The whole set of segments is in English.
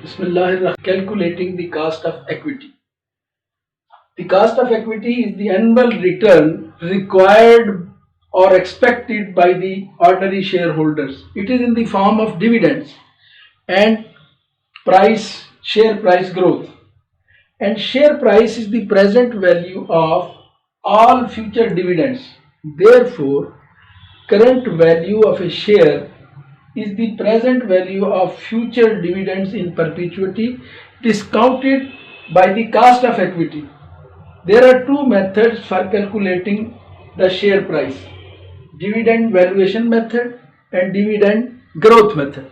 Bismillah, calculating the cost of equity. The cost of equity is the annual return required or expected by the ordinary shareholders. It is in the form of dividends and share price growth. And share price is the present value of all future dividends. Therefore, current value of a share is the present value of future dividends in perpetuity discounted by the cost of equity. There are two methods for calculating the share price: dividend valuation method and dividend growth method.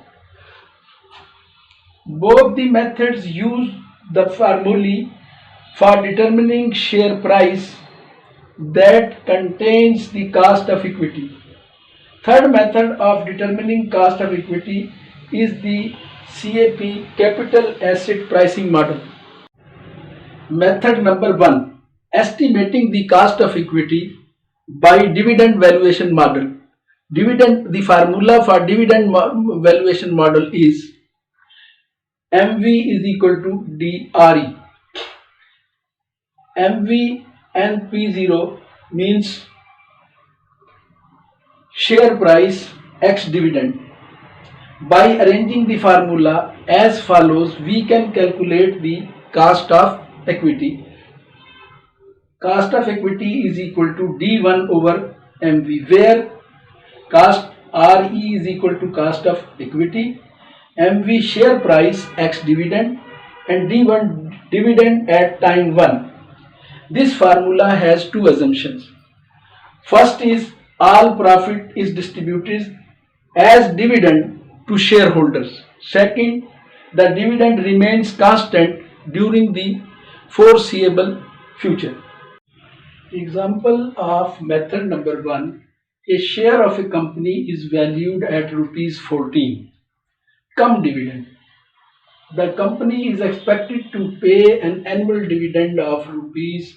Both the methods use the formulae for determining share price that contains the cost of equity. Third method of determining cost of equity is the CAP, capital asset pricing model. Method number 1, estimating the cost of equity by dividend valuation model. The formula for dividend valuation model is MV is equal to DRE. MV and P0 means share price x dividend. By arranging the formula as follows, we can calculate the cost of equity. Cost of equity is equal to D1 over MV, where cost RE is equal to cost of equity, MV share price x dividend, and D1 dividend at time 1. This formula has two assumptions. First is all profit is distributed as dividend to shareholders. Second, the dividend remains constant during the foreseeable future. Example of method number 1. A share of a company is valued at rupees 14. Come dividend. The company is expected to pay an annual dividend of rupees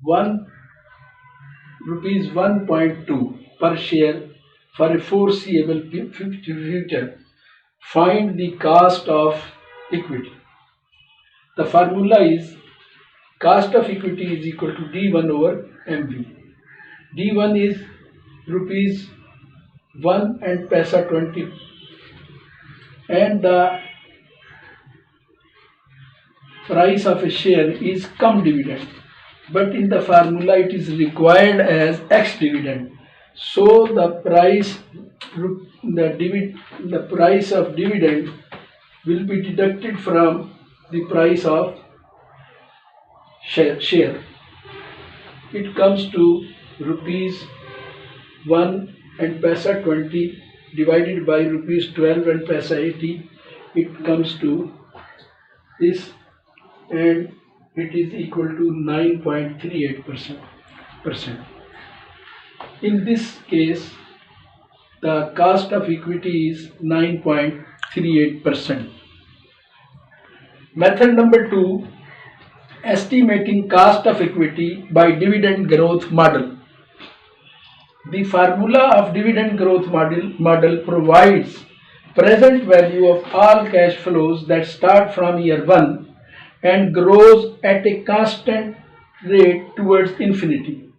1.2 per share for a foreseeable future. Find the cost of equity. The formula is cost of equity is equal to D1 over MV. D1 is rupees 1 and paisa 20, and the price of a share is come dividend, but in the formula it is required as x dividend. So the price of dividend will be deducted from the price of share. It comes to rupees 1 and paisa 20 divided by rupees 12 and paisa 80. It comes to this, and it is equal to 9.38%. In this case, the cost of equity is 9.38%. Method number 2, estimating cost of equity by dividend growth model. The formula of dividend growth model provides present value of all cash flows that start from year 1 and grows at a constant rate towards infinity.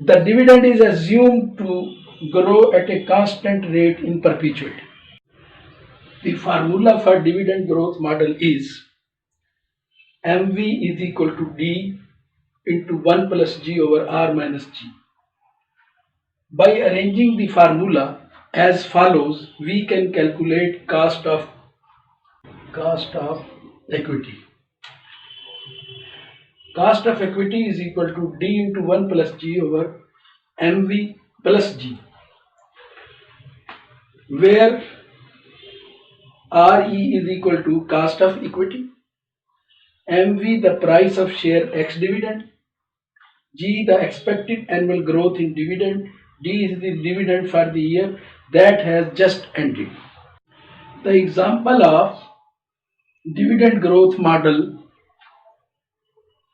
The dividend is assumed to grow at a constant rate in perpetuity. The formula for dividend growth model is MV is equal to D into 1 plus G over R minus G. By arranging the formula as follows, we can calculate cost of equity. Cost of equity is equal to D into 1 plus G over MV plus G, where RE is equal to cost of equity, MV the price of share x dividend, G the expected annual growth in dividend, D is the dividend for the year that has just ended. The example of dividend growth model: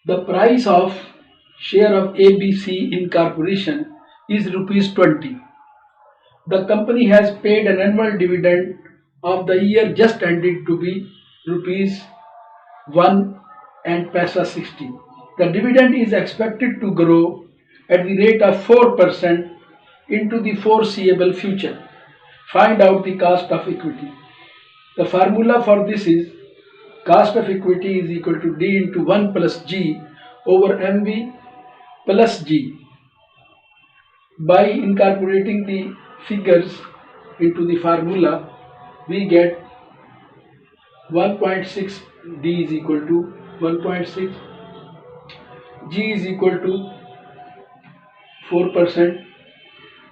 the price of share of ABC Incorporation is rupees 20. The company has paid an annual dividend of the year just ended to be rupees 1 and paisa 60. The dividend is expected to grow at the rate of 4% into the foreseeable future. Find out the cost of equity. The formula for this is cost of equity is equal to D into 1 plus G over MV plus G. By incorporating the figures into the formula, we get 1.6 D is equal to 1.6, G is equal to 4%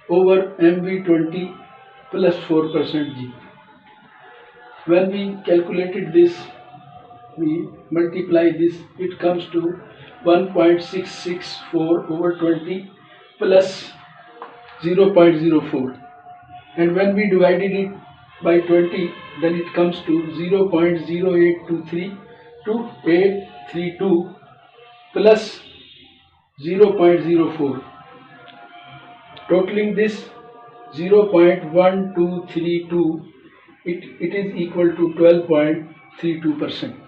over MV20 plus 4% G. When we calculated this, we multiply this, it comes to 1.664 over 20 plus 0.04, and when we divided it by 20, then it comes to 0.0823 to 832 plus 0.04, totaling this 0.1232, it is equal to 12.32%.